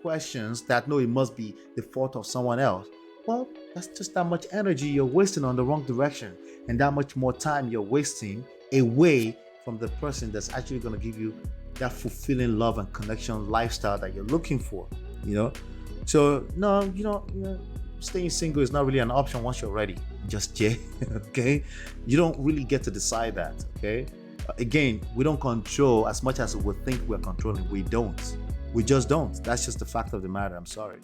questions that no, it must be the fault of someone else. Well, that's just that much energy you're wasting on the wrong direction, and that much more time you're wasting away from the person that's actually going to give you that fulfilling love and connection lifestyle that you're looking for. You know, so no, staying single is not really an option once you're ready. Just yet, okay? You don't really get to decide that, okay? Again, we don't control as much as we think we're controlling. We don't. We just don't. That's just the fact of the matter. I'm sorry.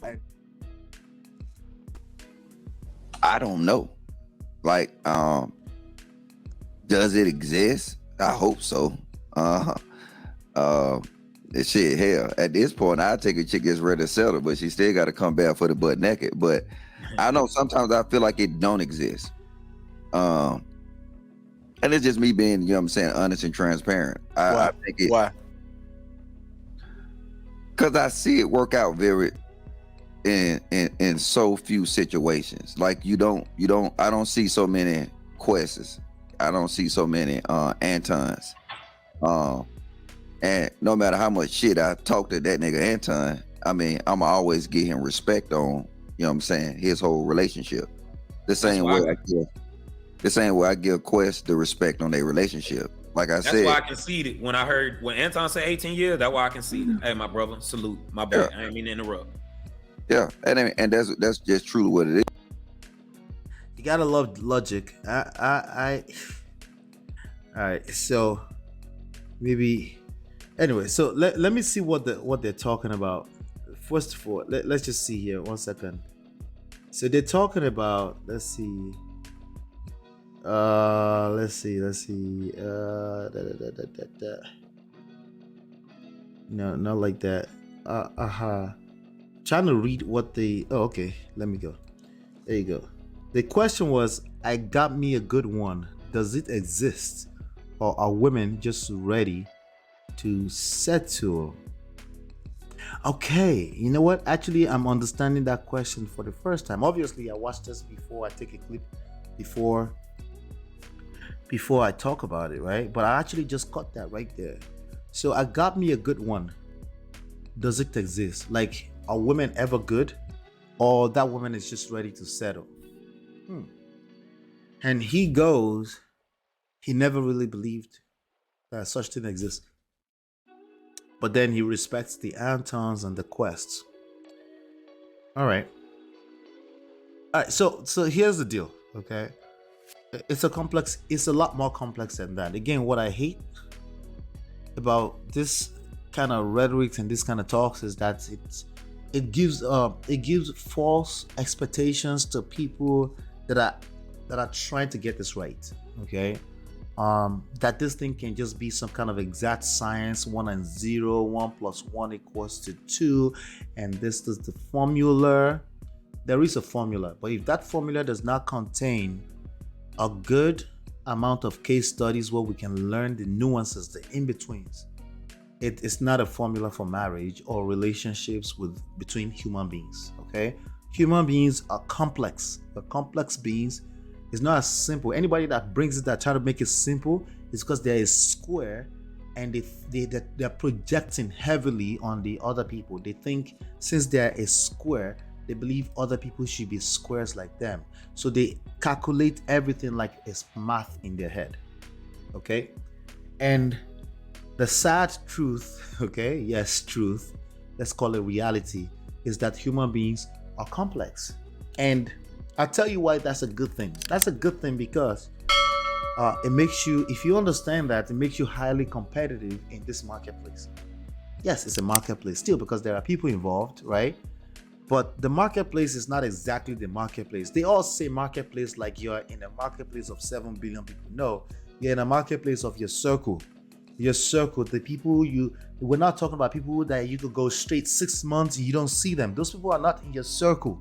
I don't know. Like, does it exist? I hope so. Shit, hell, at this point, I take a chick that's ready to settle, but she still got to come back for the butt naked. But I know sometimes I feel like it don't exist. And it's just me being, you know what I'm saying, honest and transparent. I think it. Why? Because I see it work out very in so few situations. Like I don't see so many Quests. I don't see so many Antons. And no matter how much shit I talk to that nigga Anton, I mean, I'ma always give him respect on, you know what I'm saying, his whole relationship. The same way I give Quest the respect on their relationship. Like I said, that's why I conceded when I heard when Anton said 18 years. That's why I conceded. Hey, my brother, salute, my boy. I ain't mean to interrupt. Yeah, and that's just truly what it is. You gotta love logic. All right. So maybe anyway. So let me see what they're talking about. First of all, let's just see here. 1 second. So they're talking about. Let's see. Let's see. No, not like that. Trying to read what they. Oh, okay. Let me go. There you go. The question was, I got me a good one. Does it exist? Or are women just ready to settle? Okay, you know what? Actually, I'm understanding that question for the first time. Obviously, I watched this before. I take a clip before I talk about it, right? But I actually just caught that right there. So I got me a good one. Does it exist? Like, are women ever good? Or that woman is just ready to settle? And he goes, he never really believed that such thing exists. But then he respects the Antons and the Quests. All right. So here's the deal, okay? It's a lot more complex than that. Again, what I hate about this kind of rhetoric and this kind of talks is that it gives false expectations to people that are trying to get this right, okay? That this thing can just be some kind of exact science, 1 and 0, 1 plus 1 equals to 2, and this is the formula. There is a formula, but if that formula does not contain a good amount of case studies where we can learn the nuances, the in-betweens, it's not a formula for marriage or relationships between human beings, okay? Human beings are complex. They're complex beings. It's not as simple. Anybody that brings it, that try to make it simple, is because they're a square and they're projecting heavily on the other people. They think since they're a square, they believe other people should be squares like them. So they calculate everything like it's math in their head. Okay? And the sad truth, okay? Yes, truth. Let's call it reality, is that human beings are complex. And I'll tell you why that's a good thing. That's a good thing because it makes you, if you understand that, it makes you highly competitive in this marketplace. Yes, it's a marketplace still because there are people involved, right? But the marketplace is not exactly the marketplace. They all say marketplace like you're in a marketplace of 7 billion people. No, you're in a marketplace of your circle. Your circle, the people we're not talking about people that you could go straight 6 months and you don't see them. Those people are not in your circle.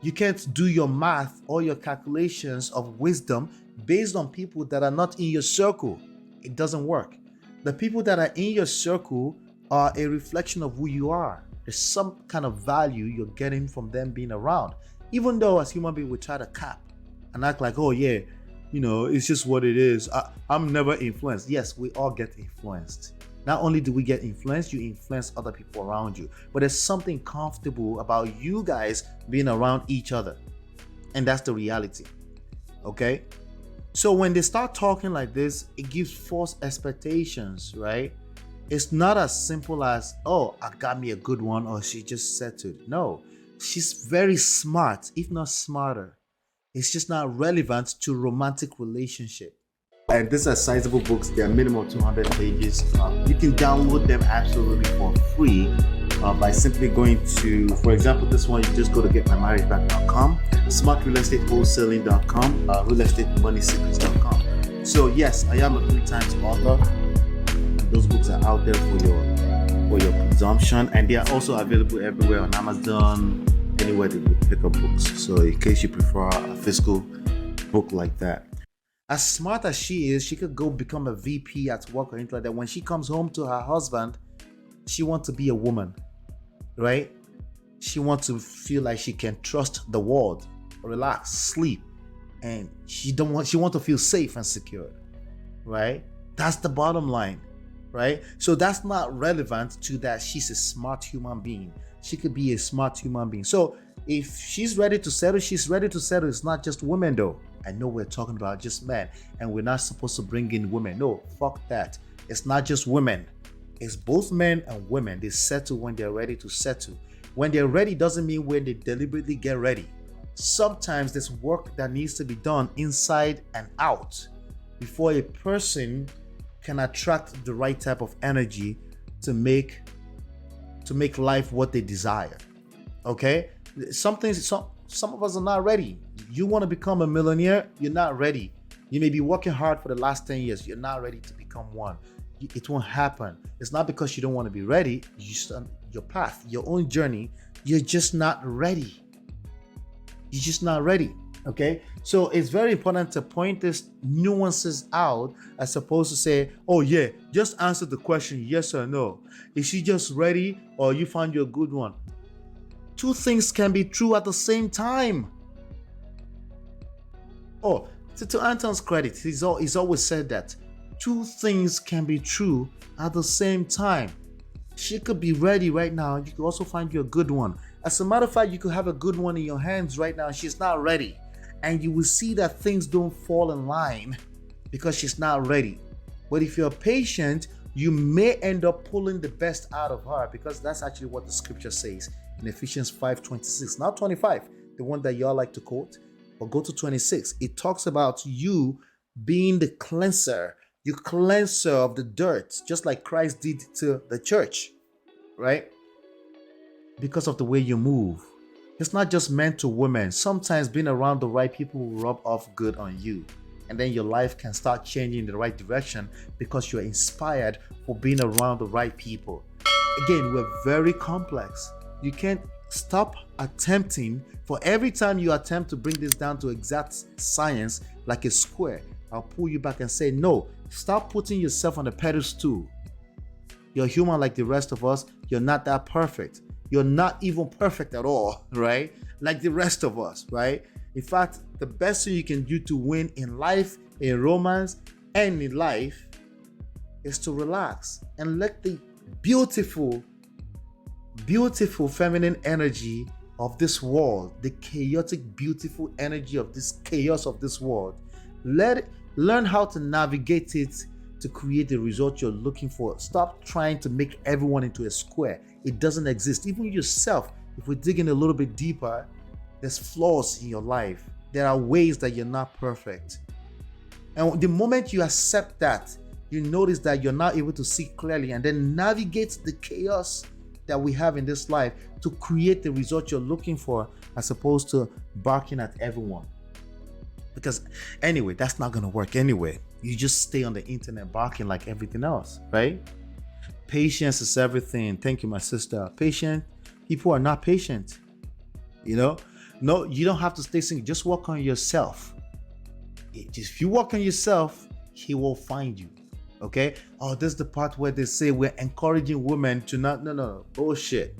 You can't do your math or your calculations of wisdom based on people that are not in your circle. It doesn't work. The people that are in your circle are a reflection of who you are. There's some kind of value you're getting from them being around. Even though as human beings we try to cap and act like, oh yeah, it's just what it is. I'm never influenced. Yes, we all get influenced. Not only do we get influenced, you influence other people around you. But there's something comfortable about you guys being around each other. And that's the reality. Okay? So when they start talking like this, it gives false expectations, right? It's not as simple as, oh, I got me a good one, or she just settled. No, she's very smart, if not smarter. It's just not relevant to romantic relationship. And these are sizable books. They're minimum 200 pages. You can download them absolutely for free by simply going to, for example, this one, you just go to getmymarriageback.com, smartrealestatewholesaling.com, realestatemoneysecrets.com. So yes, I am a 3-times author. Those books are out there for your consumption, and they are also available everywhere on Amazon, anywhere that you pick up books. So in case you prefer a physical book like that. As smart as she is, she could go become a VP at work or anything like that. When she comes home to her husband, she wants to be a woman, right? She wants to feel like she can trust the world, relax, sleep, and she wants to feel safe and secure, right? That's the bottom line, right? So that's not relevant to that she's a smart human being. She could be a smart human being. So if she's ready to settle, she's ready to settle. It's not just women though. I know we're talking about just men, and we're not supposed to bring in women. No, fuck that. It's not just women. It's both men and women. They settle when they're ready to settle. When they're ready doesn't mean when they deliberately get ready. Sometimes there's work that needs to be done inside and out before a person can attract the right type of energy to make life what they desire. Okay? Some of us are not ready. You want to become a millionaire, you're not ready. You may be working hard for the last 10 years, you're not ready to become one. It won't happen. It's not because you don't want to be ready. You start your path, your own journey. You're just not ready. You're just not ready. Okay? So it's very important to point these nuances out as opposed to say, oh yeah, just answer the question yes or no. Is she just ready, or you found you a good one? Two things can be true at the same time. Oh, to Anton's credit, he's always said that two things can be true at the same time. She could be ready right now. You could also find you a good one. As a matter of fact, you could have a good one in your hands right now. She's not ready. And you will see that things don't fall in line because she's not ready. But if you're patient, you may end up pulling the best out of her, because that's actually what the scripture says in Ephesians 5:26, not 25, the one that y'all like to quote, but go to 26. It talks about you being the cleanser, you cleanser of the dirt, just like Christ did to the church, right? Because of the way you move. It's not just meant to women. Sometimes being around the right people will rub off good on you. And then your life can start changing in the right direction because you're inspired for being around the right people. Again, we're very complex. You can't stop attempting. For every time you attempt to bring this down to exact science like a square, I'll pull you back and say, no, stop putting yourself on a pedestal. You're human like the rest of us. You're not that perfect. You're not even perfect at all, right? Like the rest of us, right? In fact, the best thing you can do to win in life, in romance, and in life is to relax and let the beautiful feminine energy of this world, the chaotic, beautiful energy of this chaos of this world, learn how to navigate it to create the result you're looking for. Stop trying to make everyone into a square. It doesn't exist. Even yourself, if we're digging a little bit deeper, there's flaws in your life. There are ways that you're not perfect. And the moment you accept that, you notice that you're not able to see clearly and then navigate the chaos that we have in this life to create the result you're looking for, as opposed to barking at everyone. Because anyway, that's not going to work anyway. You just stay on the internet barking like everything else, right? Patience is everything. Thank you, my sister. Patient. People are not patient. You know? No, you don't have to stay single. Just work on yourself. If you work on yourself, he will find you. Okay? Oh, this is the part where they say we're encouraging women to not. No. Bullshit.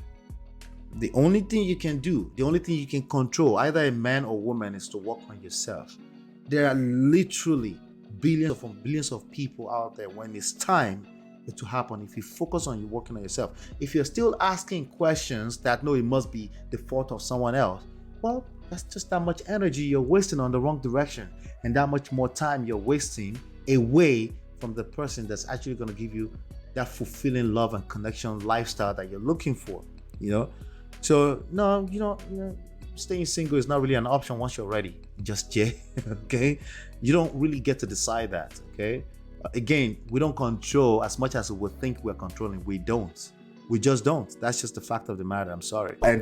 The only thing you can do, the only thing you can control, either a man or woman, is to work on yourself. There are literally billions of people out there. When it's time, it will happen if you focus on you working on yourself. If you're still asking questions that no, it must be the fault of someone else, well, that's just that much energy you're wasting on the wrong direction, and that much more time you're wasting away from the person that's actually going to give you that fulfilling love and connection lifestyle that you're looking for, you know? So no, staying single is not really an option once you're ready. Just okay? You don't really get to decide that, okay? Again, we don't control as much as we think we're controlling. We don't. We just don't. That's just the fact of the matter. I'm sorry. And